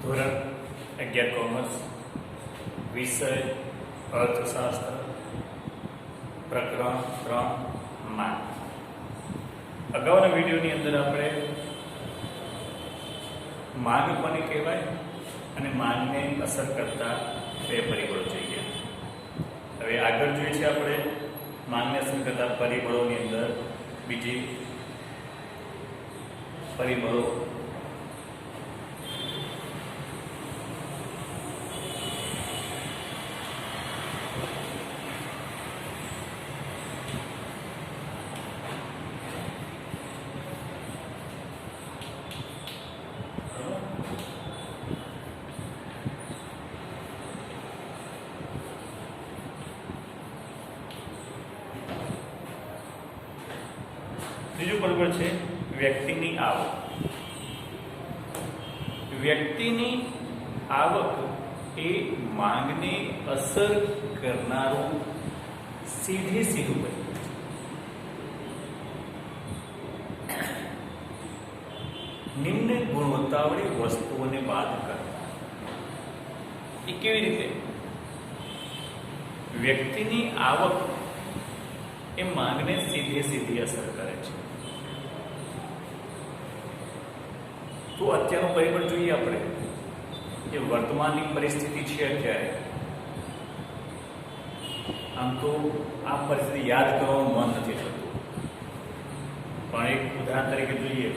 ધોરણ 11 કોમર્સ, વિષય અર્થશાસ્ત્ર, પ્રકરણ 3 માંગ. અગાઉના વિડીયોની અંદર આપણે માંગ કોને કહેવાય અને માંગને અસર કરતા બે પરિબળો જોઈએ. હવે આગળ જોઈએ છે આપણે માંગને અસર કરતા પરિબળોની અંદર બીજી પરિબળો ત્રીજું પરિબળ છે વ્યક્તિની આવક. વ્યક્તિની આવક એ માંગને અસર કરનારું સીધું પરિબળ છે. નિમ્ન ગુણવત્તાવાળી વસ્તુઓને બાદ કરતા. એ કેવી રીતે? વ્યક્તિની આવક એ માંગને સીધી અસર કરે છે. તો અત્યારનું પરિબળ જોઈએ આપણે, જે વર્તમાનની પરિસ્થિતિ છે અત્યારે. આમ તો આ પરિસ્થિતિ યાદ કરવાનું મન નથી થતું, પણ એક ઉદાહરણ તરીકે જોઈએ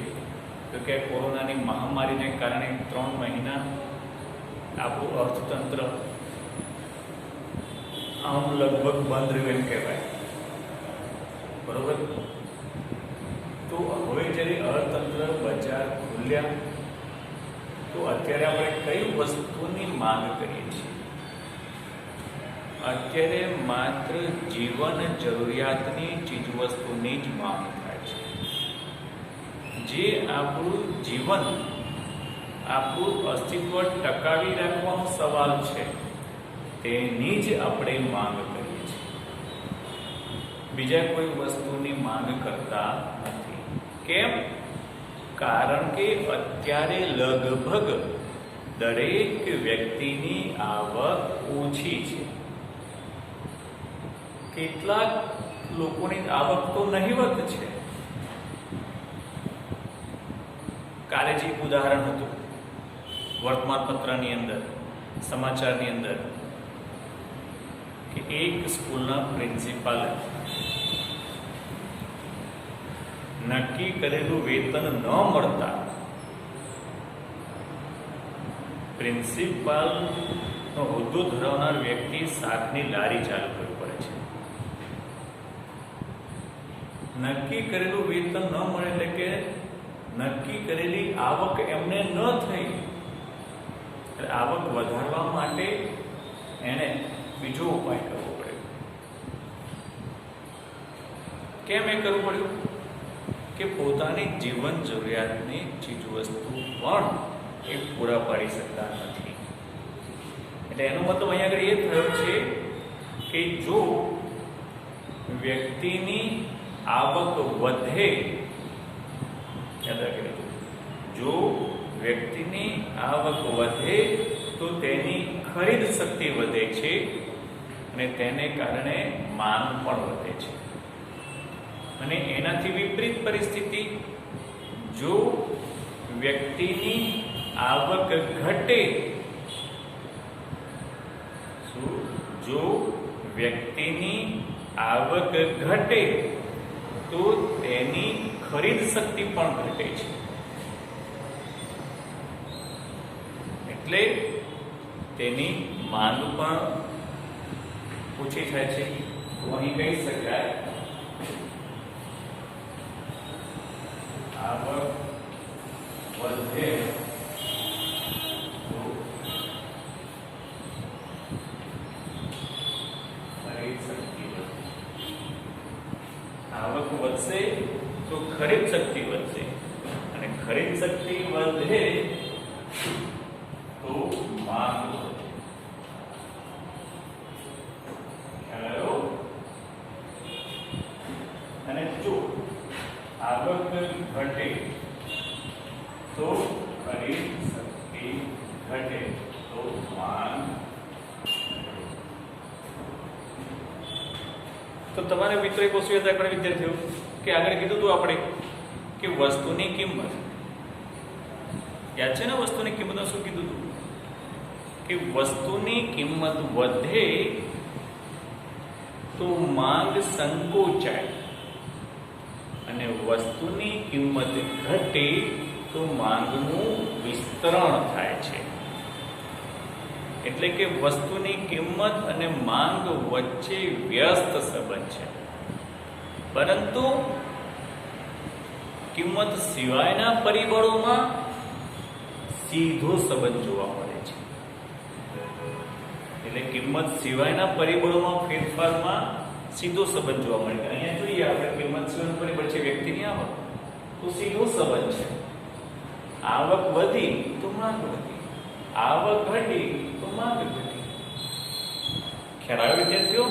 તો કે કોરોનાની મહામારીને કારણે 3 મહિના આપણું અર્થતંત્ર આમ લગભગ બંધ રહ્યું એમ કહેવાય, બરોબર. તો હવે જ્યારે અર્થતંત્ર બજાર ખુલ્યા તો અત્યારે આપણે કઈ વસ્તુની માંગ કરીએ છીએ? અત્યારે માત્ર જીવન જરૂરિયાતની ચીજવસ્તુની જ માંગ થાય છે. જે આપણું જીવન, આપણું અસ્તિત્વ ટકાવી રાખવાનો સવાલ છે, તેની જ આપણે માંગ કરીએ છીએ. બીજા કોઈ વસ્તુની માંગ કરતા નથી. કેમ? કારણ કે અત્યારે લગભગ દરેક વ્યક્તિની આવક ઓછી છે. કેટલાક લોકોની આવક તો નહિવત છે. કાલે જ એક ઉદાહરણ હતું વર્તમાનપત્રની અંદર, સમાચારની અંદર, કે એક સ્કૂલના પ્રિન્સિપાલે નક્કી કરેલું વેતન ન મળતા પ્રિન્સિપાલનો હોદ્દો ધરાવનાર વ્યક્તિ શાકની લારી ચાલુ કરવી પડે છે. નક્કી કરેલું વેતન ન મળે એટલે કે નક્કી કરેલી આવક એમને ન થઈ. આવક વધારવા માટે એણે બીજો ઉપાય કરવો પડ્યો. કેમ એ કરવું પડ્યું? કે પોતાની જીવન જરૂરિયાતની ચીજવસ્તુ પણ એ પૂરા પાડી શકતા નથી. એટલે એનો મતલબ અહીંયા આગળ એ થયો છે કે જો વ્યક્તિની આવક વધે, યાદ રાખી લેજો, જો વ્યક્તિની આવક વધે તો તેની ખરીદ શક્તિ વધે છે અને તેને કારણે માંગ પણ વધે છે. અને એનાથી વિપરીત પરિસ્થિતિ, જો વ્યક્તિની આવક ઘટે, જો વ્યક્તિની આવક ઘટે તો તેની ખરીદ શક્તિ પણ ઘટે છે. એટલે તેની માંગ પણ ઓછી થાય છે. તો અહીં કહી શકાય આવક વધે તો ખરીદ શક્તિ વધે. આવક વધશે તો ખરીદ શક્તિ વધશે, અને ખરીદ શક્તિ વધે તો માંગ વધે. ખ્યાલ આવ્યો? અને જો આવક ઘટે તો ખરીદ શક્તિ ઘટે તો માંગ. તો તમારે મિત્રો એક વસ્તુ યાદ રાખવાની વિદ્યાર્થીઓ કે આગળ કીધું હતું આપણે કે વસ્તુની કિંમત યાદ છે ને? વસ્તુની કિંમતમાં શું કીધું હતું કે વસ્તુની કિંમત વધે તો માંગ સંકોચાય અને વસ્તુની કિંમત ઘટે તો માંગનું વિસ્તરણ થાય છે. એટલે કે વસ્તુની કિંમત અને માંગ વચ્ચે વ્યસ્ત સંબંધ છે, પરંતુ કિંમત સિવાયના પરિબળોમાં સીધો સંબંધ જોવા મળે છે. એટલે કિંમત સિવાયના પરિબળોમાં ફેરફારમાં સીધો સંબંધ જોવા મળે. અહીંયા જોઈએ આપણે કિંમત સિવાયનું પરિબળ છે વ્યક્તિની આવક, તો સીધો સંબંધ છે. આવક વધી તો માંગ વધી, આવક ઘટી તો માંગ ઘટી. ખ્યાલ આવે વિદ્યાર્થીઓ?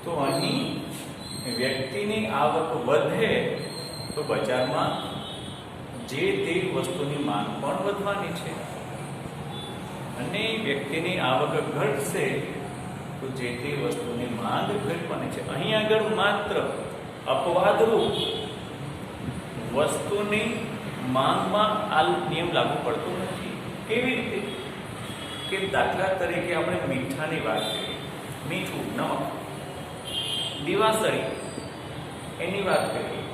તો અહીં વ્યક્તિની આવક વધે તો બજારમાં જે તે વસ્તુની માંગ પણ વધવાની છે, અને વ્યક્તિની આવક ઘટશે તો જે તે વસ્તુની માંગ ઘટવાની છે. અહીં આગળ માત્ર અપવાદરૂપ વસ્તુની માંગમાં આ નિયમ લાગુ પડતો નથી. કેવી રીતે? કે દાખલા તરીકે આપણે મીઠાની વાત કરીએ, મીઠું, નમક, દિવાસળી એની વાત કરીએ.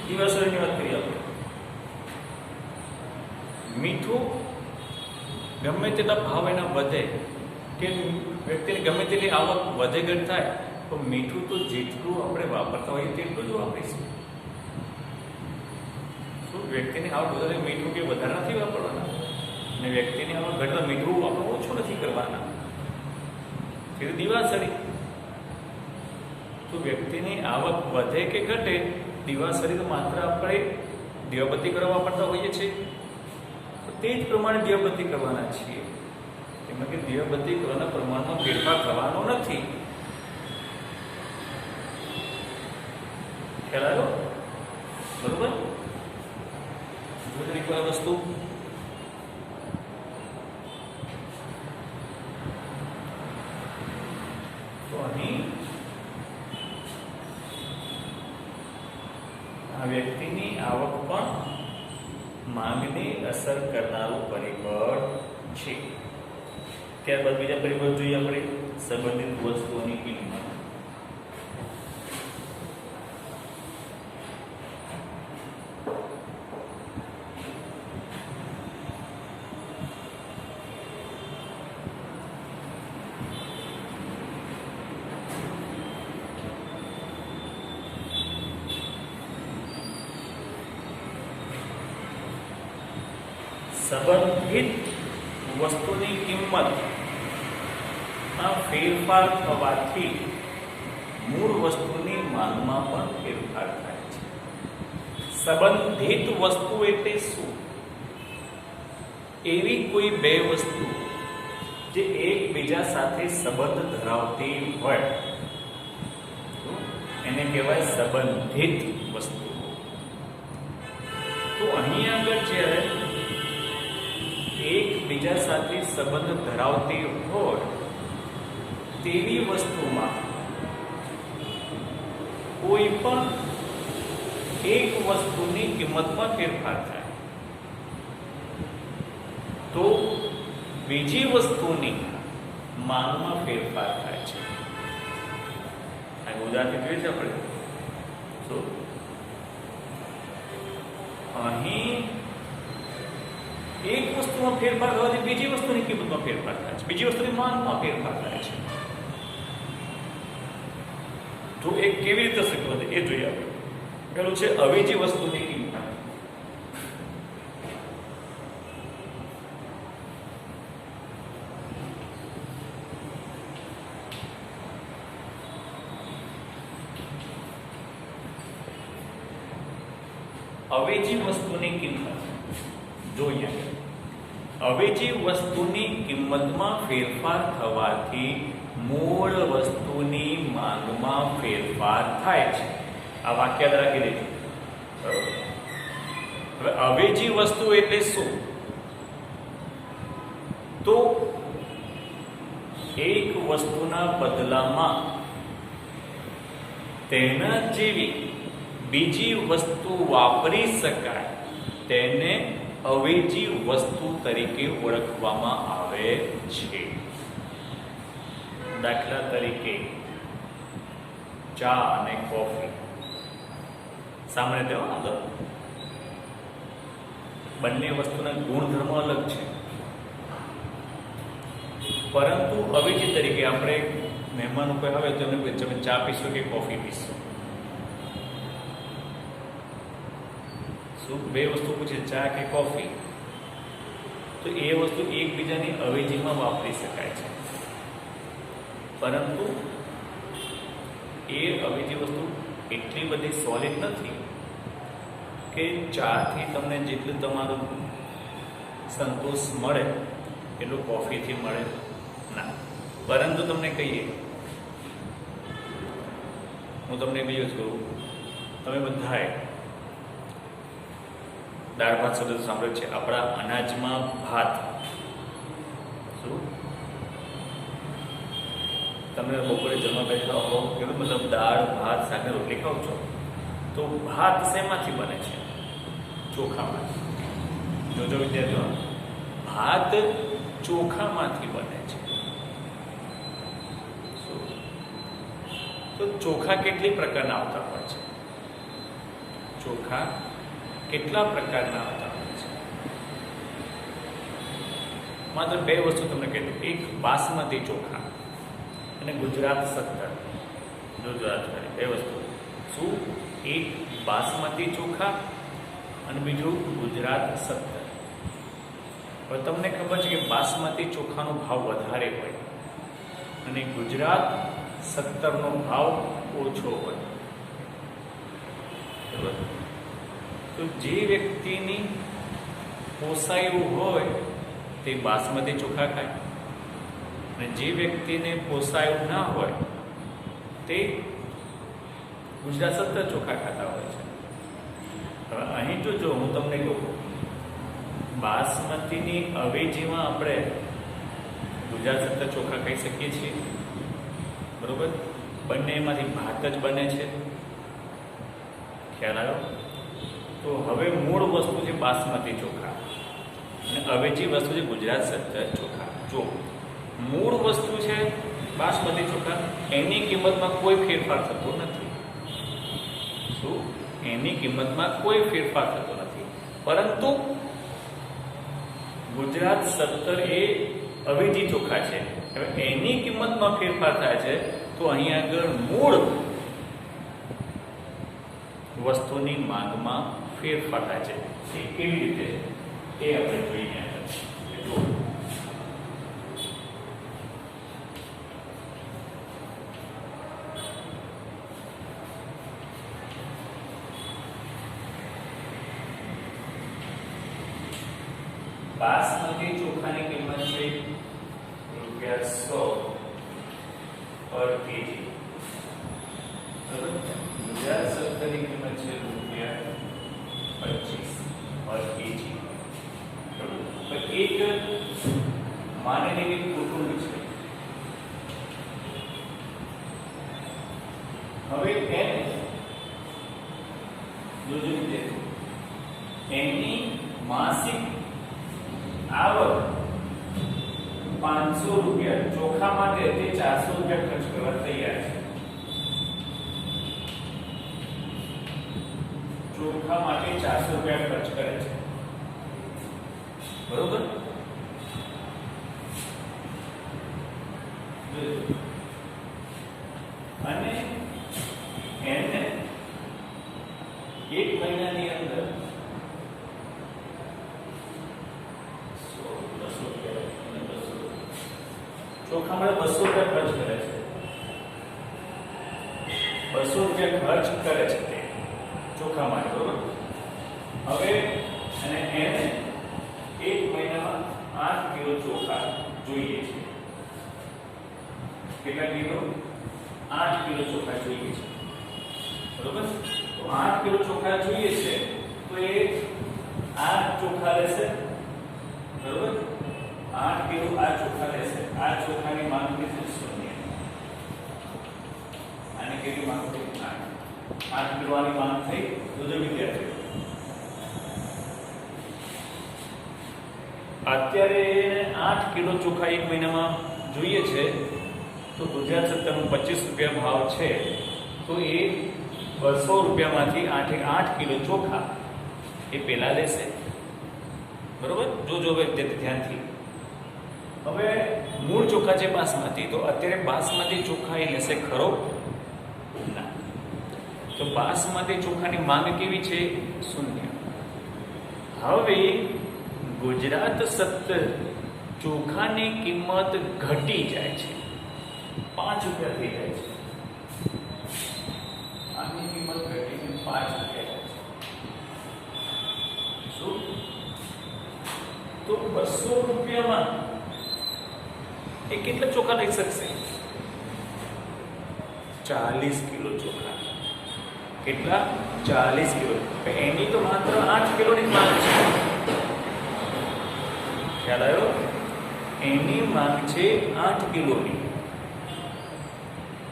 દિવાસળીની વાત કરીએ આપણે. મીઠું ગમે તેટલા ભાવ એના વધે કે વ્યક્તિને ગમે તેટલી આવક વધે ઘટ થાય તો મીઠું તો જેટલું આપણે વાપરતા હોઈએ તેટલું જ વાપરીશું. શું વ્યક્તિની આવક વધારે મીઠું કે વધારે નથી વાપરવાના, અને વ્યક્તિની આવક ઘટતા મીઠું આપણે ઓછું નથી કરવાના. એટલે દિવાસળી તો વ્યક્તિની આવક વધે કે ઘટે, દિવાસળી તો માત્ર આપણે દીવાબત્તી કરવા વાપરતા હોઈએ છીએ, તે જ પ્રમાણે દીવાબત્તી કરવાના છીએ. એમાં કે દીવાબત્તી કરવાના પ્રમાણમાં ફેરફાર થવાનો નથી. ખ્યાલ આવ્યો? બરોબર? એક વાર વસ્તુ તો અહીં આ વ્યક્તિની આવક પણ માંગને અસર કરનારું પરિબળ છે. ત્યારબાદ બીજા પરિબળ જોઈએ આપણે, સંબંધિત વસ્તુઓની કિંમત. સંબંધિત વસ્તુની કિંમતમાં ફેરફાર થવાથી મૂળ વસ્તુની માંગમાં પણ ફેરફાર થાય છે. સંબંધિત વસ્તુ એટલે શું? એવી કોઈ બે વસ્તુ જે એકબીજા સાથે સંબંધ ધરાવતી હોય એને કહેવાય સંબંધિત વસ્તુ. તો અહીં આગળ જ્યારે એકબીજા સાથે સંબંધ ધરાવતી હોય તેવી વસ્તુમાં કોઈ પણ એક વસ્તુની કિંમતમાં ફેરફાર થાય તો બીજી વસ્તુની માંગમાં ફેરફાર થાય છે. આ ઉદાહરણ જોઈએ છે આપણે. તો અહીં એક વસ્તુમાં ફેરફાર થવાથી બીજી વસ્તુની કિંમતમાં ફેરફાર થાય છે, બીજી વસ્તુની માંગમાં ફેરફાર થાય છે. તો એ કેવી રીતે શક્ય છે એ જોઈએ આપણે. પેલું છે અવેજી વસ્તુની કિંમત. અવેજી વસ્તુની કિંમત જોઈએ. અવેજી વસ્તુની કિંમતમાં ફેરફાર થવાથી મૂળ વસ્તુની માંગમાં ફેરફાર થાય છે. આ વાક્ય યાદ રાખી દેજો. હવે અવેજી વસ્તુ એટલે શું? તો એક વસ્તુના બદલામાં તેના જેવી બીજી વસ્તુ વાપરી શકાય તેને અવેજી વસ્તુ તરીકે ઓળખવામાં આવે છે. દાખલા તરીકે ચા અને કોફી સામાન્ય રીતે બંને વસ્તુના ગુણધર્મો અલગ છે, પરંતુ અવેજી તરીકે આપણે મહેમાનો કોઈ આવે તો એમને તમે ચા પીશો કે કોફી પીશો, શું બે વસ્તુ પૂછે ચા કે કોફી, તો એ વસ્તુ એકબીજાની અવેજીમાં વાપરી શકાય છે, પરંતુ એ અવેજી વસ્તુ એટલી બધી સોલિડ નથી કે ચાથી તમને જેટલું તમારું સંતોષ મળે એટલું કોફીથી મળે ના. પરંતુ તમને કહીએ, હું તમને કહ્યું છું, તમે બધાએ દાળ ભાત શબ્દ સાંભળ્યો છે. આપણા અનાજમાં ભાત, શું તમે બપોરે જમવા બેઠા હો કે મતલબ દાળ ભાત સાથે રોટલી ખાવ છો, તો ભાત શેમાંથી બને છે? ચોખામાંથી. જોજો વિદ્યાર્થીઓ, ભાત ચોખામાંથી બને છે. તો ચોખા કેટલી પ્રકારના આવતા હોય છે? ચોખા કેટલા પ્રકારના આવતા હોય છે? માત્ર બે વસ્તુ તમને કહી દઉં. એક બાસમતી ચોખા અને ગુજરાત 17. ગુજરાત બે વસ્તુ. શું? એક બાસમતી ચોખા અને બીજું ગુજરાત 17. હવે તમને ખબર છે કે બાસમતી ચોખાનો ભાવ વધારે હોય અને ગુજરાત 17નો ભાવ ઓછો હોય. બરાબર? તો જે વ્યક્તિની પોસાયું હોય તે બાસમતી ચોખા ખાય અને જે વ્યક્તિને પોસાયું ના હોય તે ગુજરાત 17 ચોખા ખાતા હોય છે. હવે અહીં જો હું તમને કહું, બાસમતીની અવેજીમાં આપણે ગુજરાત 17 ચોખા ખાઈ શકીએ છીએ. બરોબર? બંનેમાંથી ભાત જ બને છે. ખ્યાલ આવ્યો? તો હવે મૂળ વસ્તુ છે બાસમતી ચોખા અને અવેજી વસ્તુ છે ગુજરાત 17 ચોખા. જો મૂળ વસ્તુ છે બાસમતી ચોખા, એની કિંમતમાં કોઈ ફેરફાર થતો નથી. શું? એની કિંમતમાં કોઈ ફેરફાર થતો નથી, પરંતુ ગુજરાત 17 એ અવેજી ચોખા છે. હવે એની કિંમતમાં ફેરફાર થાય છે, તો અહીં આગળ મૂળ વસ્તુની માંગમાં ફેરફાર થાય છે. એ કેવી રીતે એ આપણે જોઈએ. બાસમતી ચોખાની કિંમત છે ₹100 પર કેજી. ગુજરાત 17ની કિંમત છે ₹25 પર કેજી. એક માની લેવી કુટુંબ છે. હવે એને જોજો એની માસિક આવક ₹500 ચોખા માટે તે ₹400 ખર્ચ કરવા તૈયાર છે. ચોખા માટે ₹400 ખર્ચ કરે છે. બરોબર? અને એને એક મહિનાની અંદર ચોખા માટે ₹200 ખર્ચ કરે છે. ₹200 ખર્ચ કરે છે તે ચોખા માટે. બરોબર? હવે અને એને એક મહિનામાં 8 કિલો ચોખા જોઈએ છે. કેટલા કિલો? 8 કિલો ચોખા જોઈએ છે. બરોબર? તો 8 કિલો ચોખા જોઈએ છે, તો એ 8 ચોખા લેશે. બરોબર? 8 કિલો આ ચોખા લેશે, આ ચોખાની માંગ કેટલી? 0. આને કેટલી માંગ થઈ? 8 કિલો આની માંગ થઈ. જોજો વિદ્યાર્થીઓ, અત્યારે 8 કિલો ચોખા એક મહિનામાં જોઈએ છે, તો ગુજરાત સરકારનો 25 રૂપિયા ભાવ છે, તો એ 200 રૂપિયામાંથી 8 કિલો ચોખા એ પેલા લેશે. બરોબર? જોજો હવે ધ્યાનથી. હવે મૂળ ચોખા છે બાસમતી, તો અત્યારે બાસમતી ચોખા એ લેશે ખરો? ના. તો બાસમતી ચોખાની માંગ કેવી છે? 0. હવે ગુજરાત સત્તર ચોખાની કિંમત ઘટી જાય છે, 5 રૂપિયા થઈ જાય છે. આની કિંમત ઘટીને 5 રૂપિયા થાય છે. શું? તો 200 રૂપિયામાં એ કેટલા ચોખા લઈ શકશે? 40 કિલો ચોખા. કેટલા? 40 કિલો. એની તો માત્ર 8 કિલોની માંગ છે. ખ્યાલ આવ્યો? એની માંગ છે 8 કિલોની.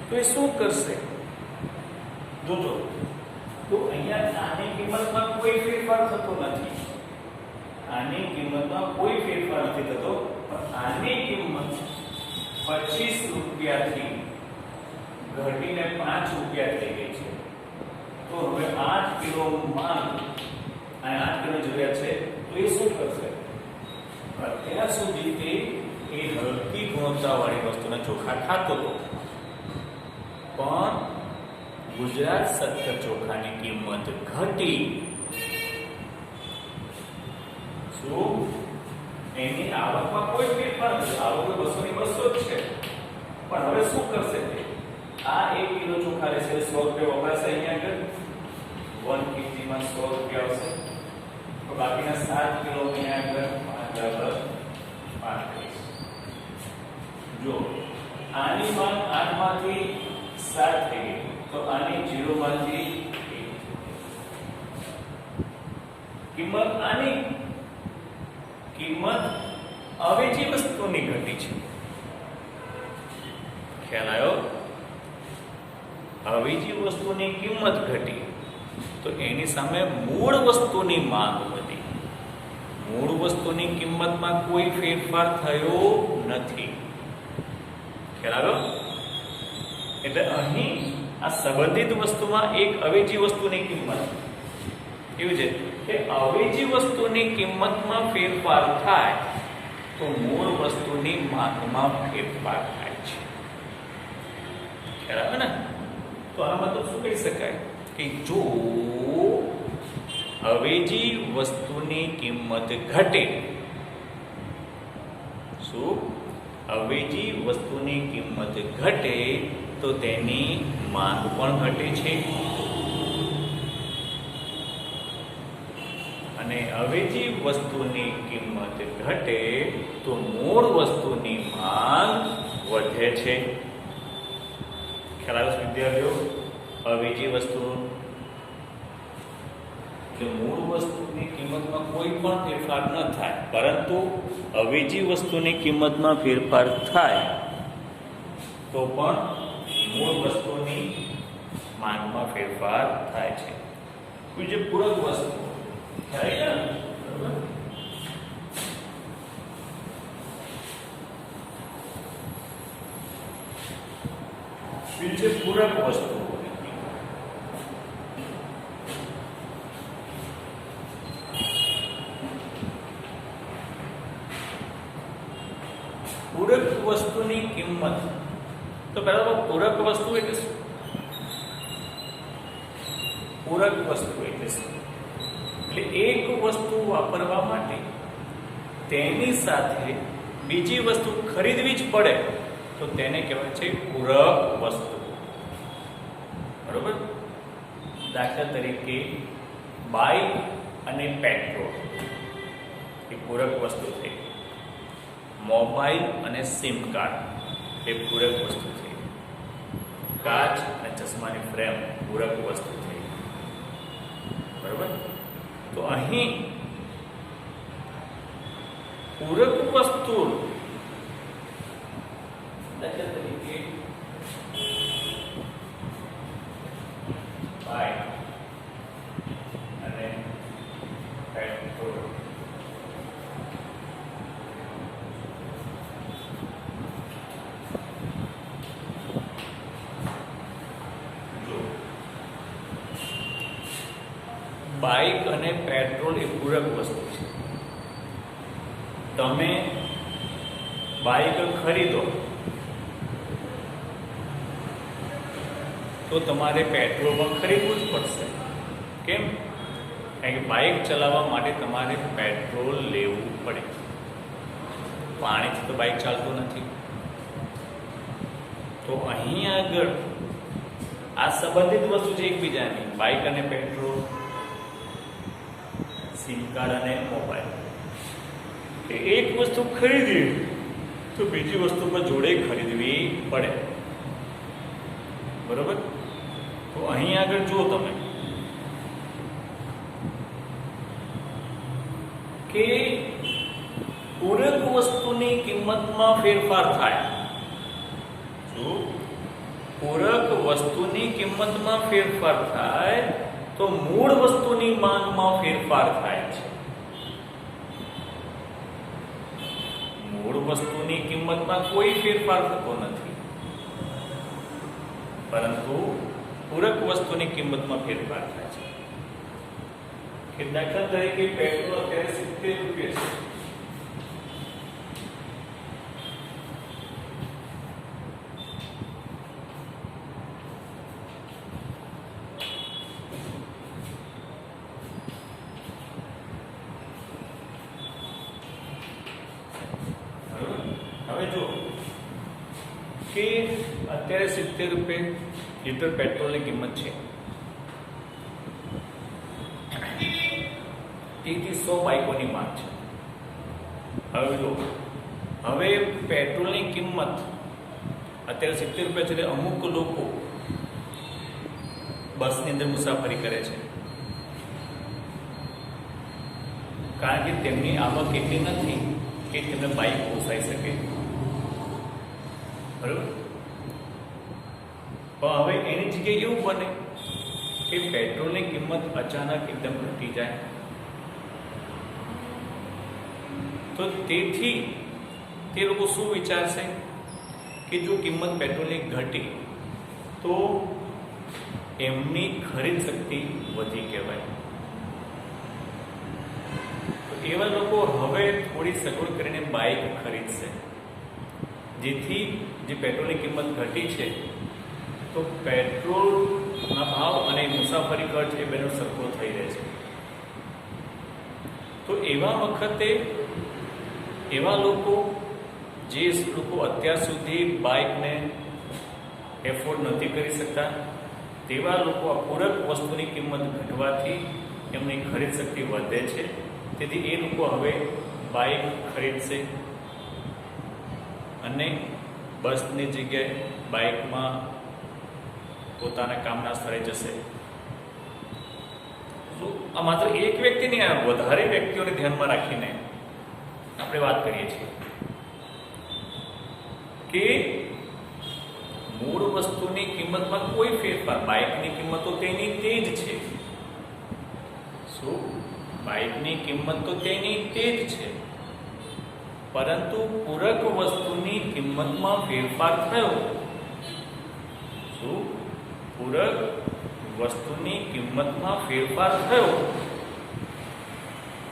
તો એ શું કરશે? જોજો, તો અહીંયા આની કિંમતમાં કોઈ ફેરફાર થતો નથી. આની કિંમતમાં કોઈ ફેરફાર નથી થતો, પણ આની કિંમત 25 રૂપિયાથી ઘટીને 5 રૂપિયા થઈ ગઈ છે. તો હવે 8 કિલો માંગ અને 8 કિલો જરૂરિયાત છે, તો એ શું કરશે? અત્યાર સુધી તે એ હલકી ગુણવત્તાવાળી વસ્તુના ચોખા ખાતો હતો, પણ ગુજરાત સત્તર ચોખાની કિંમત ઘટી. શું? એની આવકમાં કોઈ ફેરફાર નથી. આવક 200 ની 200 જ છે, પણ હવે શું કરશે? આ 1 કિલો ચોખા લેશે, 100 રૂપિયા વપરાશે. અહીંયા આગળ 1 kg માં 100 રૂપિયા આવશે, તો બાકીના 7 કિલો અહીંયા આગળ 35. જો આની માંગ 8 માંથી 7 થઈ ગઈ, તો આની 0 માંથી 1. કિંમત આની કિંમત અવેજી વસ્તુની ઘટી છે. ખ્યાલ આવ્યો? અવેજી વસ્તુની કિંમત ઘટી, તો એની સામે મૂળ વસ્તુની માંગ વધી. મૂળ વસ્તુની કિંમતમાં કોઈ ફેરફાર થયો નથી. ખ્યાલ આવ્યો? એટલે અહીં આ સંબંધિત વસ્તુમાં એક અવેજી વસ્તુની કિંમત એવું છે કે અવેજી વસ્તુની કિંમતમાં ફેરફાર થાય તો મૂળ વસ્તુની માંગમાં ફેરફાર થાય છે. ખ્યાલ આવે ને? તો આનો મતલબ શું કહી શકાય કે જો અવેજી વસ્તુની કિંમત ઘટે, શું? અવેજી વસ્તુની કિંમત ઘટે તો તેની માંગ પણ ઘટે છે, અને અવેજી વસ્તુની કિંમત ઘટે તો મૂળ વસ્તુની માંગ વધે છે. ખ્યાલ આવે વિદ્યાર્થીઓ? અવેજી વસ્તુ કે મૂળ વસ્તુની કિંમતમાં કોઈ પણ ફેરફાર ન થાય, પરંતુ અવેજી વસ્તુની કિંમતમાં ફેરફાર થાય તો પણ મૂળ વસ્તુની માંગમાં ફેરફાર થાય છે. બીજી પૂરક વસ્તુ થાય ને, બરાબર? બીજી પૂરક વસ્તુ પૂરક વસ્તુની કિંમત. તો પહેલા પૂરક વસ્તુ એટલે શું? પૂરક વસ્તુ એટલે શું? એટલે એક વસ્તુ વાપરવા માટે તેની સાથે બીજી વસ્તુ ખરીદવી જ પડે તો તેને કહેવાય છે પૂરક વસ્તુ. બરોબર? દાખલા તરીકે બાઇક અને પેટ્રોલ એ પૂરક વસ્તુ થઈ. મોબાઈલ અને સિમ કાર્ડ એ પૂરક વસ્તુ થઈ. કાચ અને ચશ્માની ફ્રેમ પૂરક વસ્તુ થઈ. બરોબર? તો અહીં પૂરક વસ્તુ દાખલા તરીકે બાઇક અને પેટ્રોલ. બાઇક અને પેટ્રોલ એ પૂરક વસ્તુ છે. તમે બાઇક ખરીદો તો તમારે પેટ્રોલ પણ ખરીદવું જ પડશે. કેમ? કારણ કે બાઇક ચલાવવા માટે તમારે પેટ્રોલ લેવું પડે. પાણીથી તો બાઇક ચાલતું નથી. તો અહીં આગળ આ સંબંધિત વસ્તુ છે એકબીજાની. બાઇક અને પેટ્રોલ, સિમ કાર્ડ અને મોબાઈલ. એક વસ્તુ ખરીદીએ તો બીજી વસ્તુ પર જોડે ખરીદવી પડે. બરોબર? તો અહીં આગળ જુઓ તમે કે પૂરક વસ્તુની કિંમતમાં ફેરફાર થાય. જો પૂરક વસ્તુની કિંમતમાં ફેરફાર થાય તો મૂળ વસ્તુની માંગમાં ફેરફાર થાય છે. મૂળ વસ્તુની કિંમતમાં કોઈ ફેરફાર થતો નથી, પરંતુ પૂરક વસ્તુની કિંમતમાં ફેરફાર થાય છે. કે દાખલા તરીકે પેટ્રોલ અત્યારે 70 રૂપિયા છે. હવે જો કે અત્યારે 70 રૂપિયા લીટર પેટ્રોલની કિંમત છે. તેથી 100 બાઇકોની માંગ છે. હવે જો હવે પેટ્રોલની કિંમત અત્યારે 70 રૂપિયા છે. એટલે અમુક લોકો બસની અંદર મુસાફરી કરે છે, કારણ કે તેમની આવક એટલી નથી કે તેમને બાઇક પોસાઈ શકે. બરાબર? પણ હવે એની જગ્યાએ એવું બને કે પેટ્રોલની કિંમત અચાનક એકદમ ઘટી જાય, તો તેથી તે લોકો શું વિચારશે કે જો કિંમત પેટ્રોલની ઘટી તો એમની ખરીદ શક્તિ વધી કહેવાય. એવા લોકો હવે થોડી સગવડ કરીને બાઇક ખરીદશે, જેથી જે પેટ્રોલની કિંમત ઘટી છે તો પેટ્રોલના ભાવ અને મુસાફરી ખર્ચ એ બેનો સરખો થઈ રહે છે. તો એવા વખતે એવા લોકો જે લોકો અત્યાર સુધી બાઇકને એફોર્ડ નથી કરી શકતા, તેવા લોકો આ પૂરક વસ્તુની કિંમત ઘટવાથી એમની ખરીદ શક્તિ વધે છે. તેથી એ લોકો હવે બાઇક ખરીદશે અને બસની જગ્યાએ બાઇકમાં પોતાના કામના સ્થળે જશે. તો આ માત્ર એક વ્યક્તિ નહીં, આ વધારે વ્યક્તિઓને ધ્યાનમાં રાખીને આપણે વાત કરીએ છીએ કે મૂળ વસ્તુની કિંમતમાં કોઈ ફેરફાર, બાઇકની કિંમત તો તેની તે જ છે. શું? બાઇકની કિંમત તો તેની તે જ છે, પરંતુ પૂરક વસ્તુની કિંમતમાં ફેરફાર થયો. શું? પૂરક વસ્તુની કિંમતમાં ફેરફાર થયો,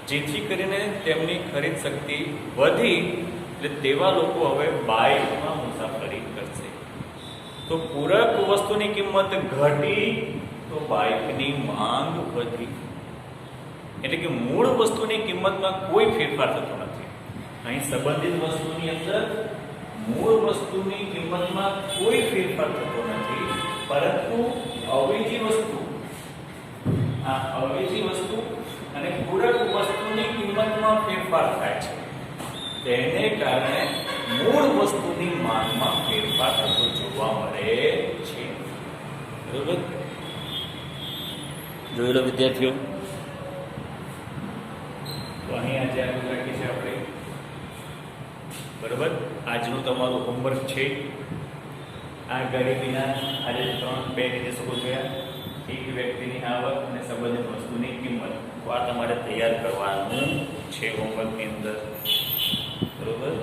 જેથી કરીને તેમની ખરીદ શક્તિ વધી. એટલે તેવા લોકો હવે બાઇકમાં મુસાફરી કરશે. તો પૂરક વસ્તુની કિંમત ઘટી તો બાઇકની માંગ વધી. એટલે કે મૂળ વસ્તુની કિંમતમાં કોઈ ફેરફાર થતો નથી. અહીં સંબંધિત વસ્તુની અંદર મૂળ વસ્તુની કિંમતમાં કોઈ ફેરફાર થતો નથી, પરંતુ અવેજી વસ્તુ, આ અવેજી વસ્તુ અને પૂરક વસ્તુની કિંમતમાં ફેરફાર થાય છે. તેને કારણે મૂળ વસ્તુની માંગમાં ફેરફાર થતો જોવા મળે છે. બરોબર? જોઈ લો વિદ્યાર્થીઓ. તો અહીં આજે આગળ રાખી છે આપણે બરાબર. આજનું તમારું હોમવર્ક છે આ ગરીબીના આજે બે નિર્દેશકો જોયા, એક વ્યક્તિની આવક અને સંબંધિત વસ્તુની કિંમત. તો આ તમારે તૈયાર કરવાનું છે હોમવર્કની અંદર, બરોબર.